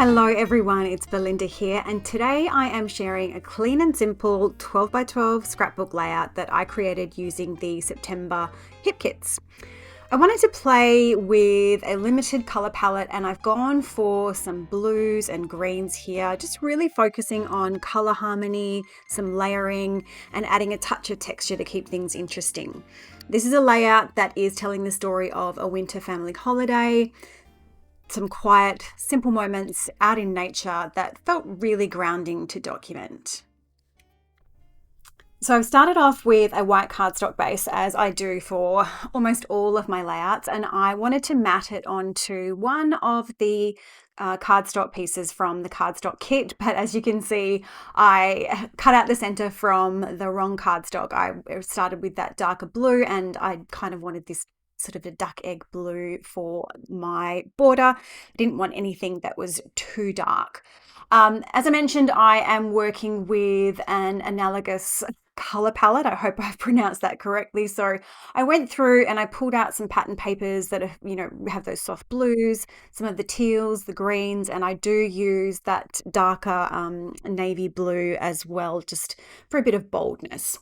Hello everyone, it's Belinda here, and today I am sharing a clean and simple 12 by 12 scrapbook layout that I created using the September hip kits. I wanted to play with a limited color palette, and I've gone for some blues and greens here, just really focusing on color harmony, some layering, and adding a touch of texture to keep things interesting. This is a layout that is telling the story of a winter family holiday, some quiet, simple moments out in nature that felt really grounding to document. So I've started off with a white cardstock base, as I do for almost all of my layouts, and I wanted to mat it onto one of the cardstock pieces from the cardstock kit, but as you can see, I cut out the center from the wrong cardstock. I started with that darker blue, and I kind of wanted this sort of a duck egg blue for my border. I didn't want anything that was too dark. As I mentioned, I am working with an analogous color palette. I hope I've pronounced that correctly. So I went through and I pulled out some pattern papers that are, have those soft blues, some of the teals, the greens, and I do use that darker navy blue as well, just for a bit of boldness.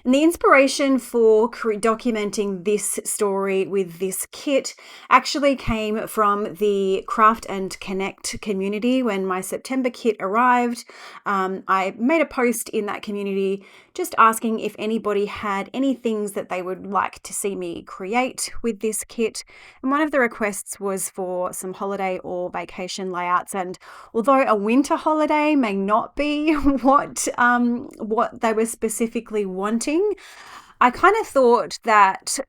And the inspiration for documenting this story with this kit actually came from the Craft and Connect community. When my September kit arrived, I made a post in that community just asking if anybody had any things that they would like to see me create with this kit. And one of the requests was for some holiday or vacation layouts. And although a winter holiday may not be what they were specifically wanting, I kind of thought that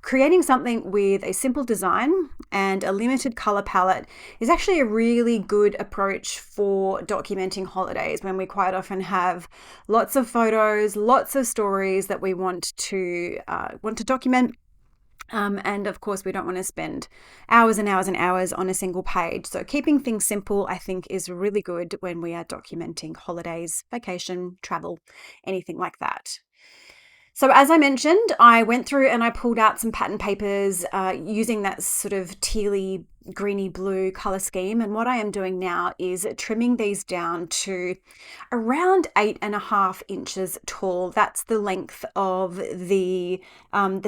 creating something with a simple design and a limited color palette is actually a really good approach for documenting holidays, when we quite often have lots of photos, lots of stories that we want to document. And of course, we don't want to spend hours and hours and hours on a single page. So keeping things simple, I think, is really good when we are documenting holidays, vacation, travel, anything like that. So as I mentioned, I went through and I pulled out some pattern papers using that sort of tealy, greeny blue color scheme. And what I am doing now is trimming these down to around 8.5 inches tall. That's the length of the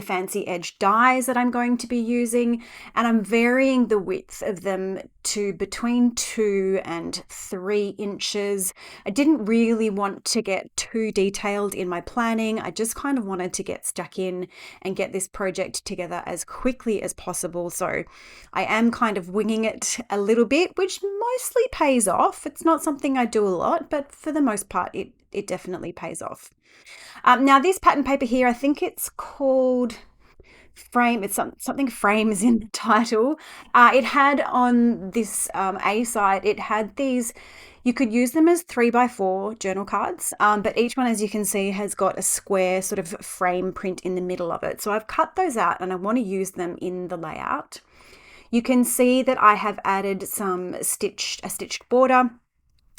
fancy edge dies that I'm going to be using. And I'm varying the width of them to between 2 and 3 inches. I didn't really want to get too detailed in my planning. I just kind of wanted to get stuck in and get this project together as quickly as possible. So I am kind of winging it a little bit, which mostly pays off. It's not something I do a lot, but for the most part, it definitely pays off. Now this pattern paper here, I think it's called Frame. It's something frames in the title. It had on this A side, it had these, you could use them as 3x4 journal cards, but each one, as you can see, has got a square sort of frame print in the middle of it. So I've cut those out and I want to use them in the layout. You can see that I have added a stitched border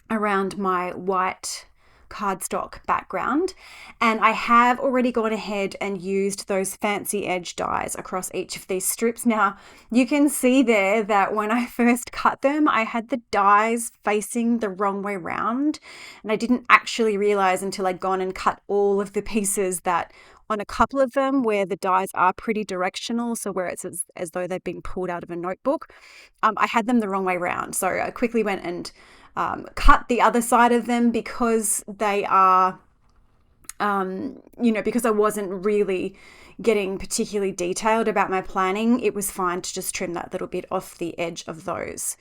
around my white cardstock background, and I have already gone ahead and used those fancy edge dies across each of these strips. Now you can see there that when I first cut them, I had the dies facing the wrong way round, and I didn't actually realize until I'd gone and cut all of the pieces that on a couple of them where the dies are pretty directional, so where it's as though they've been pulled out of a notebook, I had them the wrong way round. So I quickly went and cut the other side of them because they are, because I wasn't really getting particularly detailed about my planning. It was fine to just trim that little bit off the edge of those.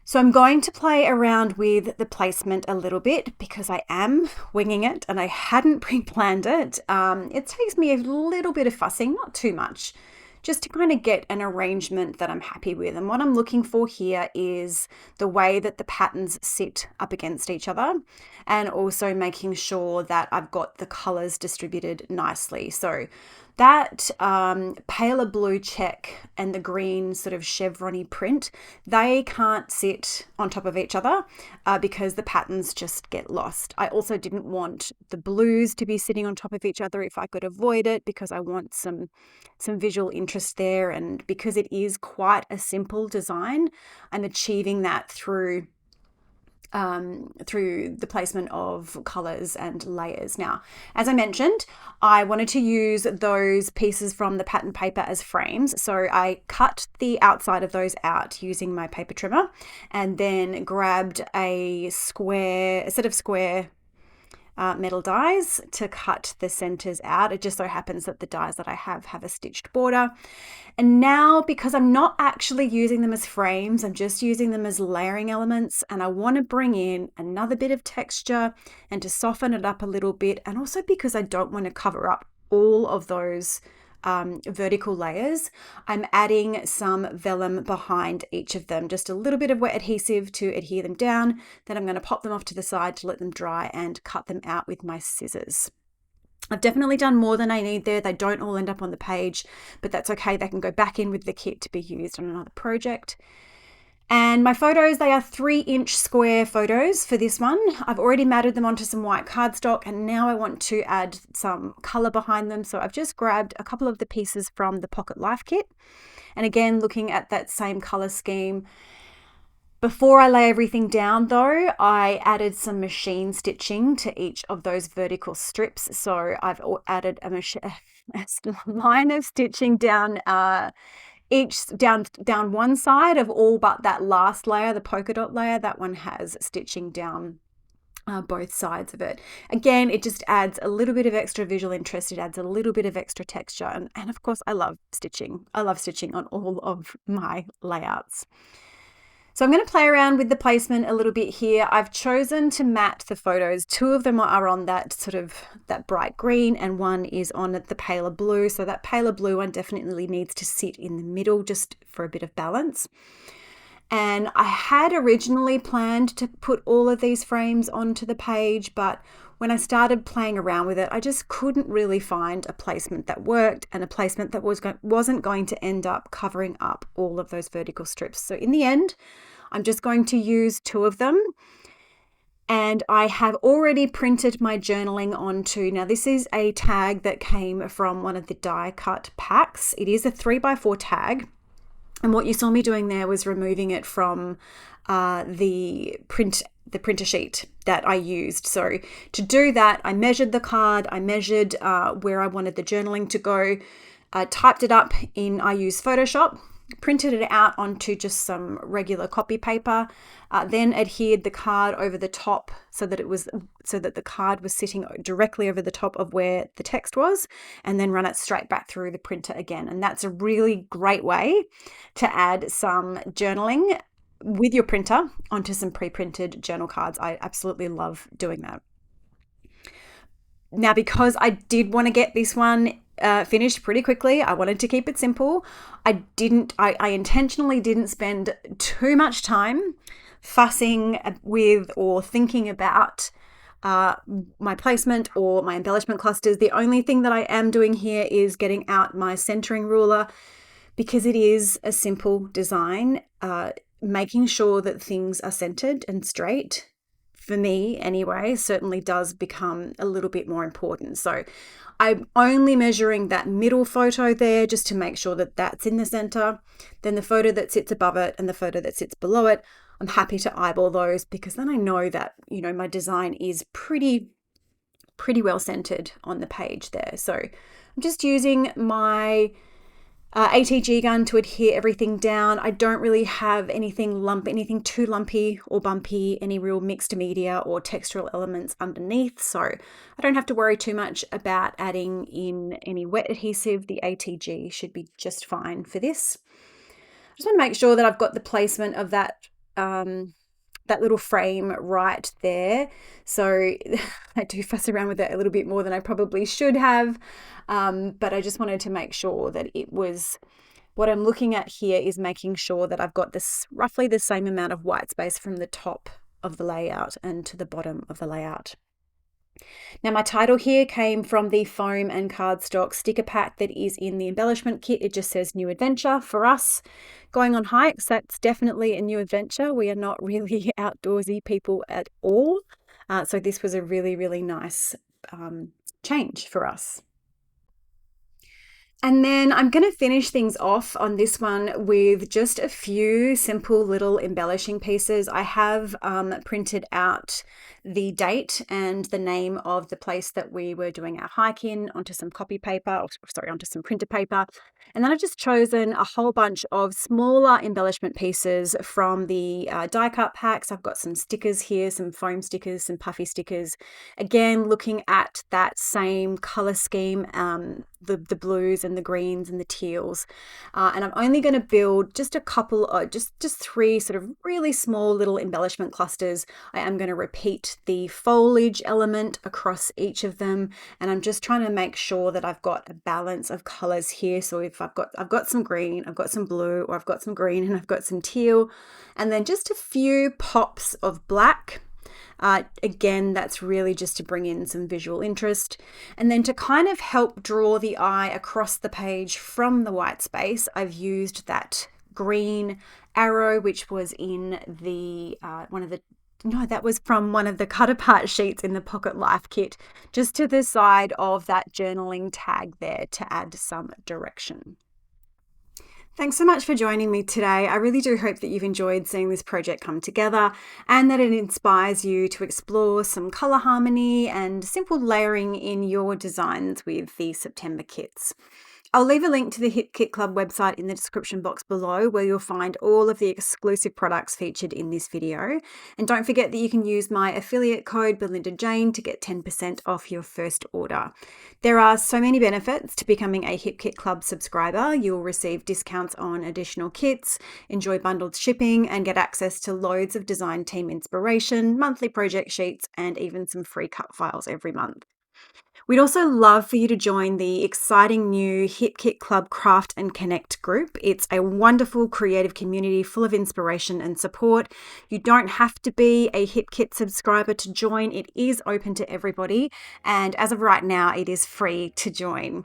So I'm going to play around with the placement a little bit because I am winging it and I hadn't pre-planned it. It takes me a little bit of fussing, not too much, just to kind of get an arrangement that I'm happy with. And what I'm looking for here is the way that the patterns sit up against each other, and also making sure that I've got the colors distributed nicely. So That paler blue check and the green sort of chevrony print, they can't sit on top of each other because the patterns just get lost. I also didn't want the blues to be sitting on top of each other if I could avoid it, because I want some visual interest there, and because it is quite a simple design, I'm achieving that through the placement of colors and layers. Now, as I mentioned, I wanted to use those pieces from the pattern paper as frames. So I cut the outside of those out using my paper trimmer, and then grabbed a set of square metal dies to cut the centers out. It just so happens that the dies that I have a stitched border. And now, because I'm not actually using them as frames, I'm just using them as layering elements, and I want to bring in another bit of texture and to soften it up a little bit, and also because I don't want to cover up all of those vertical layers, I'm adding some vellum behind each of them, just a little bit of wet adhesive to adhere them down. Then I'm going to pop them off to the side to let them dry and cut them out with my scissors. I've definitely done more than I need there. They don't all end up on the page, but that's okay. They can go back in with the kit to be used on another project. And my photos, they are 3-inch square photos for this one. I've already matted them onto some white cardstock, and now I want to add some color behind them. So I've just grabbed a couple of the pieces from the Pocket Life kit. And again, looking at that same color scheme. Before I lay everything down though, I added some machine stitching to each of those vertical strips. So I've added a line of stitching down down one side of all but that last layer, the polka dot layer. That one has stitching down both sides of it. Again, it just adds a little bit of extra visual interest. It adds a little bit of extra texture. And of course, I love stitching. I love stitching on all of my layouts. So I'm going to play around with the placement a little bit here. I've chosen to mat the photos. 2 of them are on that sort of that bright green, and one is on the paler blue. So that paler blue one definitely needs to sit in the middle just for a bit of balance. And I had originally planned to put all of these frames onto the page, but when I started playing around with it, I just couldn't really find a placement that worked, and a placement that wasn't going to end up covering up all of those vertical strips. So in the end, I'm just going to use 2 of them. And I have already printed my journaling onto, now this is a tag that came from one of the die cut packs. It is a 3x4 tag. And what you saw me doing there was removing it from the printer sheet that I used. So to do that, I measured the card, I measured where I wanted the journaling to go, typed it up I used Photoshop, printed it out onto just some regular copy paper, then adhered the card over the top so that the card was sitting directly over the top of where the text was, and then run it straight back through the printer again. And that's a really great way to add some journaling with your printer onto some pre-printed journal cards. I absolutely love doing that. Now, because I did want to get this one finished pretty quickly, I wanted to keep it simple. I intentionally didn't spend too much time fussing with or thinking about my placement or my embellishment clusters. The only thing that I am doing here is getting out my centering ruler, because it is a simple design. Making sure that things are centered and straight, for me anyway, certainly does become a little bit more important. So I'm only measuring that middle photo there just to make sure that that's in the center. Then the photo that sits above it and the photo that sits below it, I'm happy to eyeball those, because then I know that, my design is pretty well centered on the page there. So I'm just using my ATG gun to adhere everything down. I don't really have anything too lumpy or bumpy, any real mixed media or textural elements underneath. So I don't have to worry too much about adding in any wet adhesive. The ATG should be just fine for this. I just want to make sure that I've got the placement of that little frame right there. So I do fuss around with it a little bit more than I probably should have. But I just wanted to make sure that what I'm looking at here is making sure that I've got this roughly the same amount of white space from the top of the layout and to the bottom of the layout. Now, my title here came from the foam and cardstock sticker pack that is in the embellishment kit. It just says new adventure. For us, going on hikes, that's definitely a new adventure. We are not really outdoorsy people at all. So this was a really, really nice change for us. And then I'm going to finish things off on this one with just a few simple little embellishing pieces. I have printed out the date and the name of the place that we were doing our hike in onto some copy paper, or sorry, onto some printer paper. And then I've just chosen a whole bunch of smaller embellishment pieces from the die cut packs. I've got some stickers here, some foam stickers, some puffy stickers. Again, looking at that same color scheme, the blues and the greens and the teals. And I'm only going to build just a couple of, just three sort of really small little embellishment clusters. I am going to repeat the foliage element across each of them. And I'm just trying to make sure that I've got a balance of colors here. So if I've got some green, I've got some blue, or I've got some green and I've got some teal, and then just a few pops of black. Again, that's really just to bring in some visual interest. And then to kind of help draw the eye across the page from the white space, I've used that green arrow, which was in the that was from one of the cut apart sheets in the Pocket Life kit, just to the side of that journaling tag there to add some direction. Thanks so much for joining me today. I really do hope that you've enjoyed seeing this project come together and that it inspires you to explore some colour harmony and simple layering in your designs with the September kits. I'll leave a link to the Hip Kit Club website in the description box below, where you'll find all of the exclusive products featured in this video. And don't forget that you can use my affiliate code Belinda Jane to get 10% off your first order. There are so many benefits to becoming a Hip Kit Club subscriber. You'll receive discounts on additional kits, enjoy bundled shipping, and get access to loads of design team inspiration, monthly project sheets, and even some free cut files every month. We'd also love for you to join the exciting new Hip Kit Club Craft and Connect group. It's a wonderful creative community full of inspiration and support. You don't have to be a Hip Kit subscriber to join. It is open to everybody, and as of right now, it is free to join.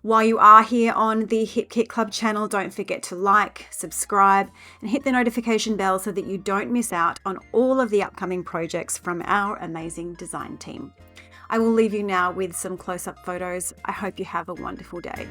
While you are here on the Hip Kit Club channel, don't forget to like, subscribe, and hit the notification bell so that you don't miss out on all of the upcoming projects from our amazing design team. I will leave you now with some close-up photos. I hope you have a wonderful day.